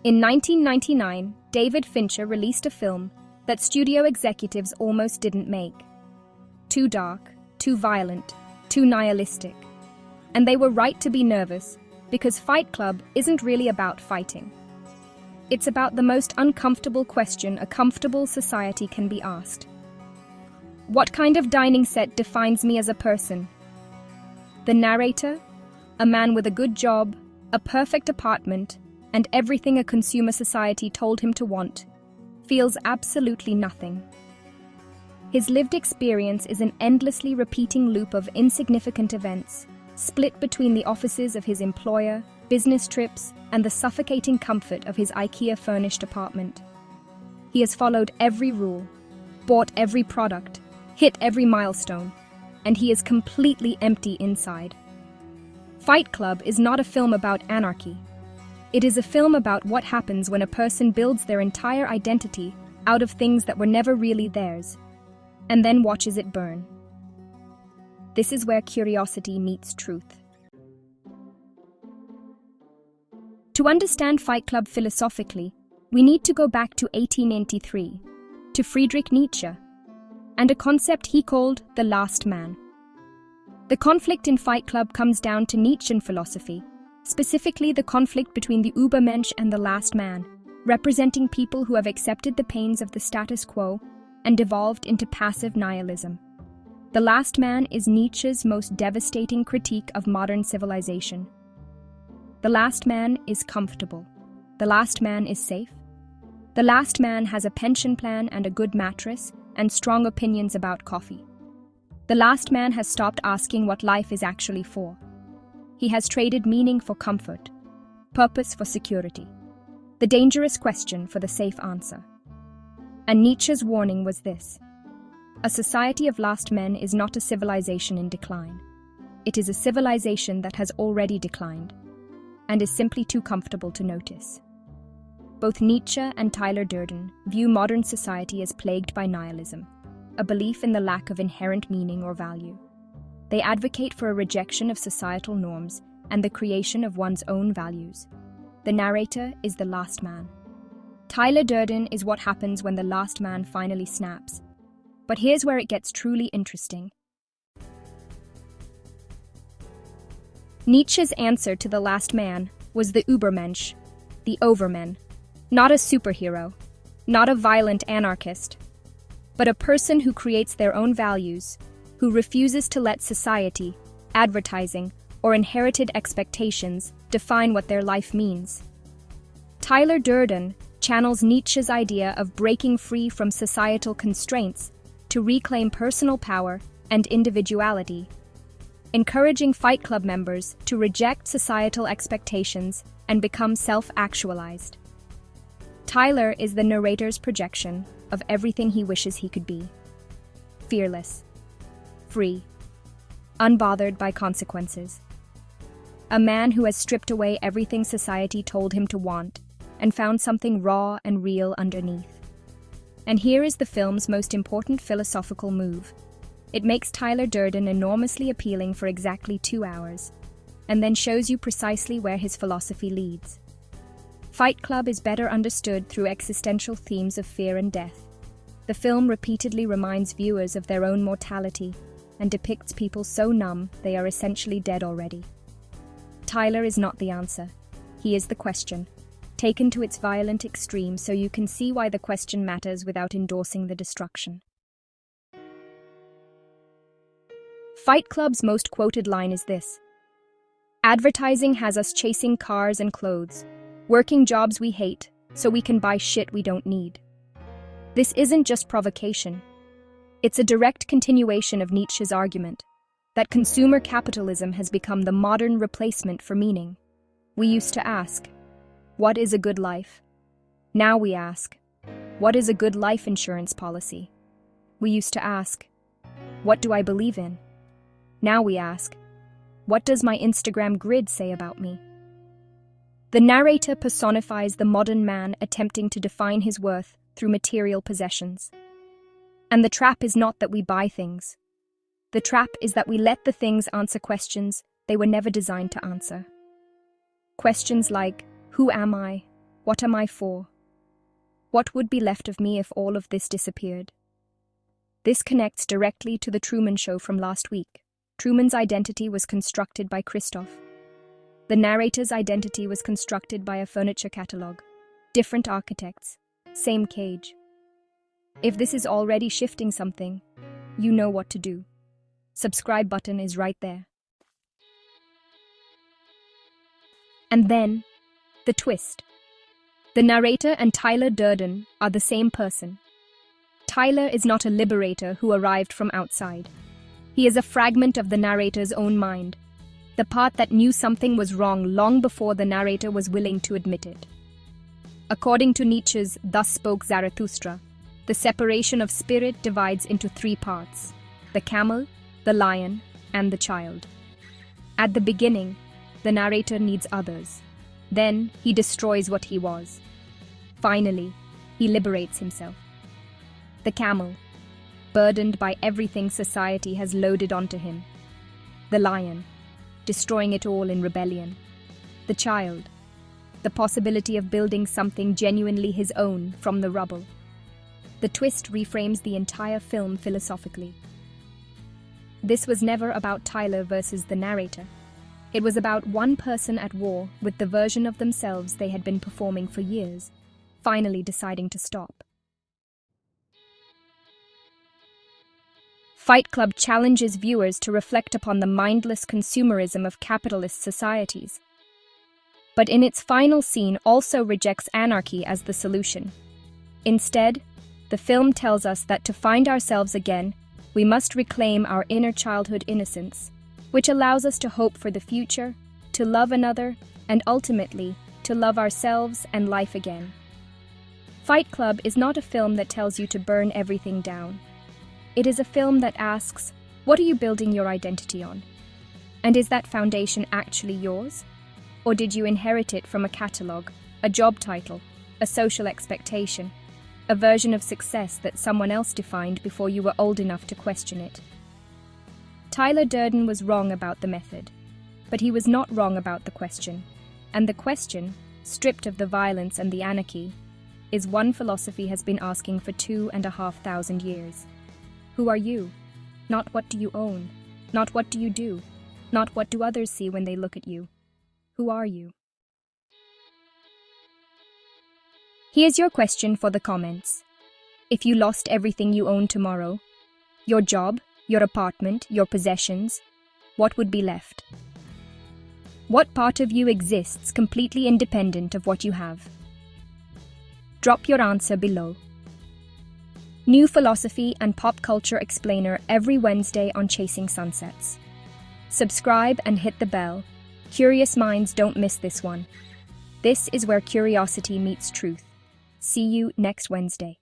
In 1999, David Fincher released a film that studio executives almost didn't make. Too dark, too violent, too nihilistic. And they were right to be nervous, because Fight Club isn't really about fighting. It's about the most uncomfortable question a comfortable society can be asked. What kind of dining set defines me as a person? The narrator, a man with a good job, a perfect apartment, and everything a consumer society told him to want, feels absolutely nothing. His lived experience is an endlessly repeating loop of insignificant events, split between the offices of his employer, business trips, and the suffocating comfort of his IKEA-furnished apartment. He has followed every rule, bought every product, hit every milestone, and he is completely empty inside. Fight Club is not a film about anarchy. It is a film about what happens when a person builds their entire identity out of things that were never really theirs, and then watches it burn. This is where curiosity meets truth. To understand Fight Club philosophically, we need to go back to 1883, to Friedrich Nietzsche, and a concept he called the last man. The conflict in Fight Club comes down to Nietzschean philosophy, specifically the conflict between the Übermensch and the last man, representing people who have accepted the pains of the status quo and devolved into passive nihilism. The last man is Nietzsche's most devastating critique of modern civilization. The last man is comfortable. The last man is safe. The last man has a pension plan and a good mattress and strong opinions about coffee. The last man has stopped asking what life is actually for. He has traded meaning for comfort, purpose for security, the dangerous question for the safe answer. And Nietzsche's warning was this: a society of last men is not a civilization in decline. It is a civilization that has already declined, and is simply too comfortable to notice. Both Nietzsche and Tyler Durden view modern society as plagued by nihilism, a belief in the lack of inherent meaning or value. They advocate for a rejection of societal norms and the creation of one's own values. The narrator is the last man. Tyler Durden is what happens when the last man finally snaps. But here's where it gets truly interesting. Nietzsche's answer to the last man was the Übermensch, the overman, not a superhero, not a violent anarchist, but a person who creates their own values, who refuses to let society, advertising, or inherited expectations define what their life means. Tyler Durden channels Nietzsche's idea of breaking free from societal constraints to reclaim personal power and individuality, encouraging Fight Club members to reject societal expectations and become self-actualized. Tyler is the narrator's projection of everything he wishes he could be. Fearless, free, unbothered by consequences. A man who has stripped away everything society told him to want and found something raw and real underneath. And here is the film's most important philosophical move. It makes Tyler Durden enormously appealing for exactly 2 hours, and then shows you precisely where his philosophy leads. Fight Club is better understood through existential themes of fear and death. The film repeatedly reminds viewers of their own mortality and depicts people so numb they are essentially dead already. Tyler is not the answer. He is the question, taken to its violent extreme so you can see why the question matters without endorsing the destruction. Fight Club's most quoted line is this: "Advertising has us chasing cars and clothes, working jobs we hate, so we can buy shit we don't need." This isn't just provocation. It's a direct continuation of Nietzsche's argument that consumer capitalism has become the modern replacement for meaning. We used to ask, what is a good life? Now we ask, what is a good life insurance policy? We used to ask, what do I believe in? Now we ask, what does my Instagram grid say about me? The narrator personifies the modern man attempting to define his worth through material possessions. And the trap is not that we buy things. The trap is that we let the things answer questions they were never designed to answer. Questions like, who am I? What am I for? What would be left of me if all of this disappeared? This connects directly to the Truman Show from last week. Truman's identity was constructed by Christoph. The narrator's identity was constructed by a furniture catalogue. Different architects, same cage. If this is already shifting something, you know what to do. Subscribe button is right there. And then, the twist. The narrator and Tyler Durden are the same person. Tyler is not a liberator who arrived from outside. He is a fragment of the narrator's own mind, the part that knew something was wrong long before the narrator was willing to admit it. According to Nietzsche's Thus Spoke Zarathustra, the separation of spirit divides into three parts: the camel, the lion, and the child. At the beginning, the narrator needs others. Then he destroys what he was. Finally, he liberates himself. The camel, burdened by everything society has loaded onto him. The lion, destroying it all in rebellion. The child, the possibility of building something genuinely his own from the rubble. The twist reframes the entire film philosophically. This was never about Tyler versus the narrator. It was about one person at war with the version of themselves they had been performing for years, finally deciding to stop. Fight Club challenges viewers to reflect upon the mindless consumerism of capitalist societies. But in its final scene also rejects anarchy as the solution. Instead, the film tells us that to find ourselves again, we must reclaim our inner childhood innocence, which allows us to hope for the future, to love another, and ultimately, to love ourselves and life again. Fight Club is not a film that tells you to burn everything down. It is a film that asks, what are you building your identity on? And is that foundation actually yours? Or did you inherit it from a catalogue, a job title, a social expectation, a version of success that someone else defined before you were old enough to question it? Tyler Durden was wrong about the method, but he was not wrong about the question. And the question, stripped of the violence and the anarchy, is one philosophy has been asking for 2,500 years. Who are you? Not what do you own? Not what do you do? Not what do others see when they look at you? Who are you? Here's your question for the comments. If you lost everything you own tomorrow, your job, your apartment, your possessions, what would be left? What part of you exists completely independent of what you have? Drop your answer below. New philosophy and pop culture explainer every Wednesday on Chasing Sunsets. Subscribe and hit the bell. Curious minds don't miss this one. This is where curiosity meets truth. See you next Wednesday.